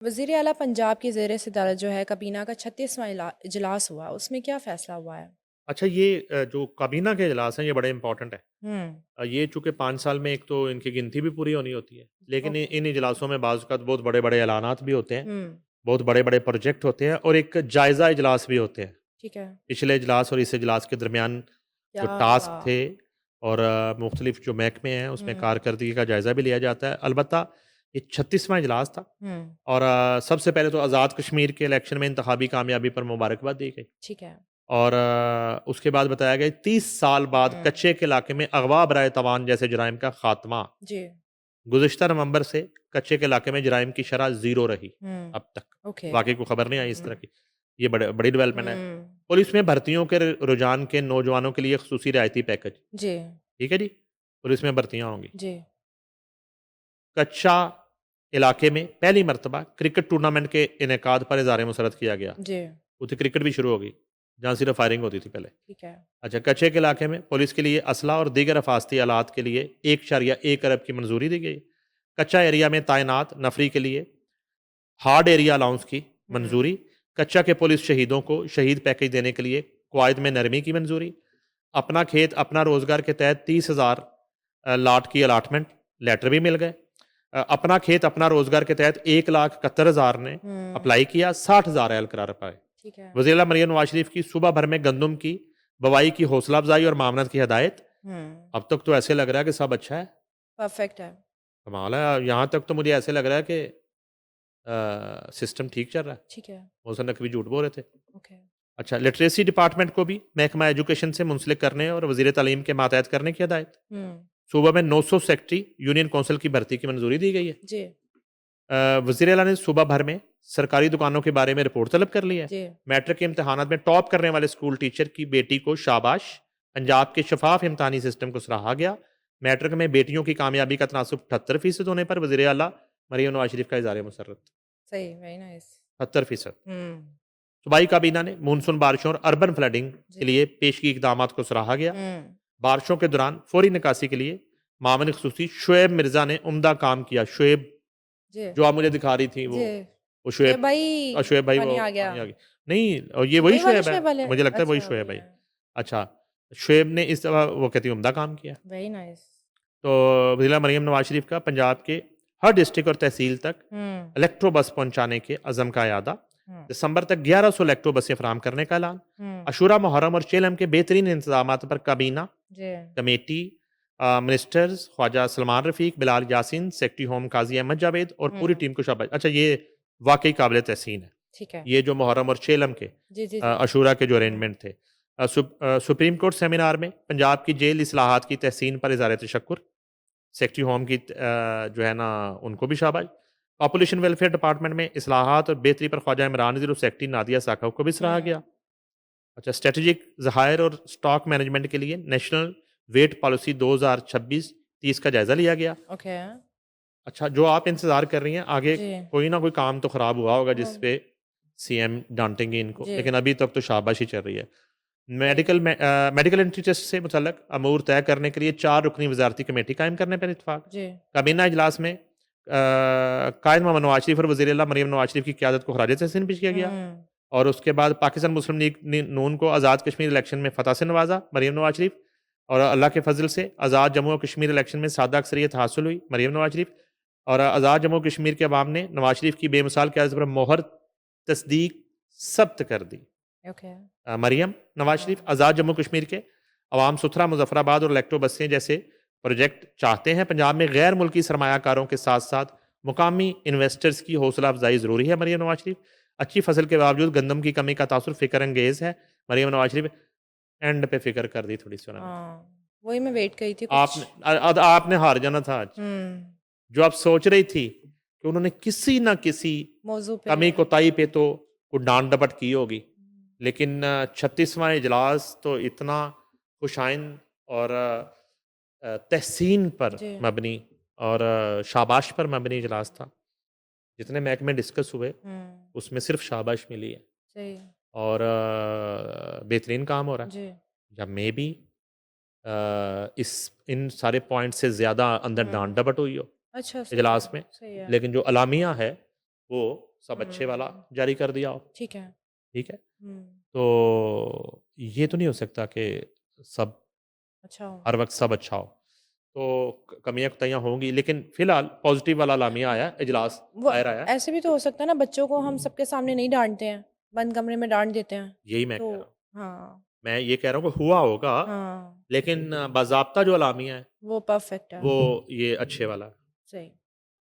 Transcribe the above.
وزیر اعلیٰ پنجاب کی زیر صدارت جو ہے کابینہ کا 36واں اجلاس ہوا، اس میں کیا فیصلہ ہوا ہے؟ اچھا یہ جو کابینہ کے اجلاس ہیں یہ بڑے امپورٹنٹ ہیں۔ ہوں یہ چونکہ 5 سال میں ایک تو ان کی گنتی بھی پوری ہونی ہوتی ہے، لیکن اوکے ان اجلاسوں میں بعض اوقات بہت بڑے بڑے اعلانات بھی ہوتے ہیں، ہوں بہت بڑے بڑے پروجیکٹ ہوتے ہیں اور ایک جائزہ اجلاس بھی ہوتے ہیں۔ ٹھیک ہے پچھلے اجلاس اور اس اجلاس کے درمیان جو کیا ہوا؟ ٹاسک تھے اور مختلف جو محکمے ہیں اس میں ہوں کارکردگی کا جائزہ بھی لیا جاتا ہے۔ البتہ یہ 36واں اجلاس تھا ہوں اور سب سے پہلے تو آزاد کشمیر کے الیکشن میں انتخابی کامیابی پر مبارکباد دی گئی ٹھیک ہے اور اس کے بعد بتایا گیا 30 سال بعد ہوں کچے کے علاقے میں اغوا برائے توان جیسے جرائم کا خاتمہ۔ جی گزشتہ نومبر سے کچے کے علاقے میں جرائم کی شرح 0 رہی ہوں اب تک، اوکے واقعی کوئی خبر نہیں آئی اس ہوں طرح کی۔ یہ بڑی ڈیولپمنٹ ہے۔ ہوں پولیس میں بھرتیوں کے رجحان کے نوجوانوں کے لیے خصوصی رعایتی پیکج، جی ٹھیک ہے جی، پولیس میں بھرتیاں ہوں گی۔ جی کچا علاقے میں پہلی مرتبہ کرکٹ ٹورنامنٹ کے انعقاد پر اظہار مسرت کیا گیا۔ جی اتنی کرکٹ بھی شروع ہوگی جہاں صرف فائرنگ ہوتی تھی پہلے۔ ٹھیک ہے اچھا، کچے کے علاقے میں پولیس کے لیے اسلحہ اور دیگر حفاظتی آلات کے لیے 1.1 ارب کی منظوری دی گئی۔ کچا ایریا میں تعینات نفری کے لیے ہارڈ ایریا الاؤنس کی ہوں منظوری۔ کچا کے پولیس شہیدوں کو شہید پیکج دینے کے لیے قواعد میں نرمی کی منظوری۔ اپنا کھیت اپنا روزگار کے تحت 30,000 لاٹ کی الاٹمنٹ لیٹر بھی مل گئے۔ اپنا کھیت اپنا روزگار کے تحت 1,71,000 نے ہوں اپلائی کیا، 60,000 اہل قرار پائے۔ ٹھیک ہے وزیر اعلیٰ مریم نواز شریف کی صوبہ بھر میں گندم کی بوائی کی حوصلہ افزائی اور معاونت کی ہدایت۔ ہوں اب تک تو ایسے لگ رہا ہے کہ سب اچھا ہے، پرفیکٹ ہے کمال ہے۔ یہاں تک تو مجھے ایسے لگ رہا ہے کہ سسٹم ٹھیک چل رہا ہے، ٹھیک ہے موسن نقوی جھوٹ بول رہے تھے۔ اوکے اچھا، لٹریسی ڈپارٹمنٹ کو بھی محکمہ ایجوکیشن سے منسلک کرنے اور وزیر تعلیم کے ماتحت کرنے کی ہدایت۔ ہوں صوبہ میں 900 سیکٹری یونین کونسل کی بھرتی کی منظوری دی گئی ہے۔ جی وزیر اعلیٰ نے صوبہ بھر میں سرکاری دکانوں کے بارے میں رپورٹ طلب کر لی ہے۔ جی میٹرک کے امتحانات میں ٹاپ کرنے والے اسکول ٹیچر کی بیٹی کو شاباش۔ پنجاب کے شفاف امتحانی سسٹم کو سراہا گیا۔ میٹرک میں بیٹیوں کی کامیابی کا تناسب 78% ہونے پر وزیر اعلیٰ مریم نواز شریف کا اظہار مسرت۔ صحیح ویری نائس 78%۔ ہوں صوبائی کابینہ نے مونسون بارشوں اور اربن فلڈنگ جی کے لیے پیشگی اقدامات کو سراہا گیا۔ ہوں بارشوں کے دوران فوری نکاسی کے لیے معاون خصوصی شعیب مرزا نے عمدہ کام کیا۔ شعیب جی جو آپ مجھے دکھا رہی تھی جی وہ یہ شعیب، بھائی شعیب بھائی پانی وہ آ گیا پانی آ گئی نہیں، اور یہ وہی وہی والے شعیب ہے، شعیب والے مجھے لگتا ہے وہی اچھا شعیب وہی ہے۔ ہے اچھا، شعیب نے اس دفعہ وہ کہتی ہے عمدہ کام کیا۔ ویری نائس تو وزیر مریم نواز شریف کا پنجاب کے ہر ڈسٹرکٹ اور تحصیل تک ہوں الیکٹرو بس پہنچانے کے عزم کا اعادہ۔ ہوں دسمبر تک 1100 الیکٹرو بسیں فراہم کرنے کا اعلان۔ ہوں عاشورہ محرم اور چیلم کے بہترین انتظامات پر کابینہ جی کمیٹی منسٹرز خواجہ سلمان رفیق، بلال یاسین، سیکٹری ہوم قاضی احمد جاوید اور پوری ہوں ٹیم کو شاباش۔ اچھا، یہ واقعی قابل تحسین ہے، ٹھیک ہے یہ جو محرم اور چیلم کے جی جی جی عاشورہ کے جو ہوں ارینجمنٹ تھے۔ سپریم کورٹ سیمینار میں پنجاب کی جیل اصلاحات کی تحسین پر اظہار تشکر۔ سیکٹری ہوم کی جو ہے نا ان کو بھی شاباش۔ پاپولیشن ویلفیئر ڈپارٹمنٹ میں اصلاحات اور بہتری پر خواجہ عمران نذیر اور سیکٹری نادیہ ساکھو کو بھی سراہا ہوں گیا۔ اچھا، اسٹریٹجک ذخائر اور سٹاک مینجمنٹ کے لیے نیشنل ویٹ پالیسی 2026-30 کا جائزہ لیا گیا۔ اوکے اچھا، جو آپ انتظار کر رہی ہیں آگے جی کوئی نہ کوئی کام تو خراب ہوا ہوگا جس ہوں پہ سی ایم ڈانٹیں گے ان کو، جی لیکن ابھی تک تو شاباشی چل رہی ہے۔ صحیح میڈیکل انٹری ٹیسٹ سے متعلق امور طے کرنے کے لیے 4 رکنی وزارتی کمیٹی قائم کرنے پر اتفاق۔ جی کابینہ اجلاس میں قائد محمد نواز شریف اور وزیر اعلیٰ مریم نواز شریف کی قیادت کو خراج تحسین پیش کیا گیا ہوں اور اس کے بعد پاکستان مسلم لیگ نون کو آزاد کشمیر الیکشن میں فتح سے نوازا مریم نواز شریف، اور اللہ کے فضل سے آزاد جموں و کشمیر الیکشن میں سادہ اکثریت حاصل ہوئی مریم نواز شریف، اور آزاد جموں و کشمیر کے عوام نے نواز شریف کی بے مثال قیادت پر مہر تصدیق ثبت کر دی۔ اوکے مریم نواز شریف آزاد جموں کشمیر کے عوام ستھرا مظفر آباد اور الیکٹرو بسیں جیسے پروجیکٹ چاہتے ہیں۔ پنجاب میں غیر ملکی سرمایہ کاروں کے ساتھ ساتھ مقامی انویسٹرز کی حوصلہ افزائی ضروری ہے مریم نواز شریف۔ اچھی فصل کے باوجود گندم کی کمی کا تاثر فکر انگیز ہے مریم نواز شریف۔ اینڈ پہ فکر کر دی تھوڑی سی انہوں نے۔ ہاں وہی میں ویٹ کری تھی کچھ آپ نے ہار جانا تھا آج، ہوں جو آپ سوچ رہی تھی کہ انہوں نے کسی نہ کسی موضوع پہ کمی کوتاہی پہ تو کوئی ڈانٹ ڈپٹ کی ہوگی، لیکن 36واں اجلاس تو اتنا خوشائن اور تحسین پر جی مبنی اور شاباش پر مبنی اجلاس تھا۔ جتنے محکمے ڈسکس ہوئے ہوں اس میں صرف شاباش ملی ہے صحیح اور بہترین کام ہو رہا ہے۔ جی یا مے بی ان سارے پوائنٹ سے زیادہ اندر ہوں ڈانٹ ڈپٹ ہوئی ہو اچھا صحیح ہے اجلاس میں، صحیح ہے لیکن جو الامیہ ہے وہ سب اچھے والا جاری کر دیا ہو. ٹھیک ہے. ٹھیک ہے, ہوں. تو یہ تو نہیں ہو سکتا کہ سب اچھا ہو. ہر وقت سب اچھا ہو, تو کمیاں کوتاہیاں ہوں گی, لیکن فی الحال پازیٹیو والا اعلامیہ آیا, اجلاس وہ دائر آیا. ایسے بھی تو ہو سکتا ہے نا, بچوں کو ہم سب کے سامنے نہیں ڈانٹتے ہیں, بند کمرے میں ڈانٹ دیتے ہیں. یہی میں تو کہہ رہا ہوں, ہاں میں یہ کہہ رہا ہوں کہ ہوا ہوگا, ہاں لیکن باضابطہ جو اعلامیہ ہے وہ پرفیکٹ ہے. وہ یہ اچھے والا ہے. صحیح.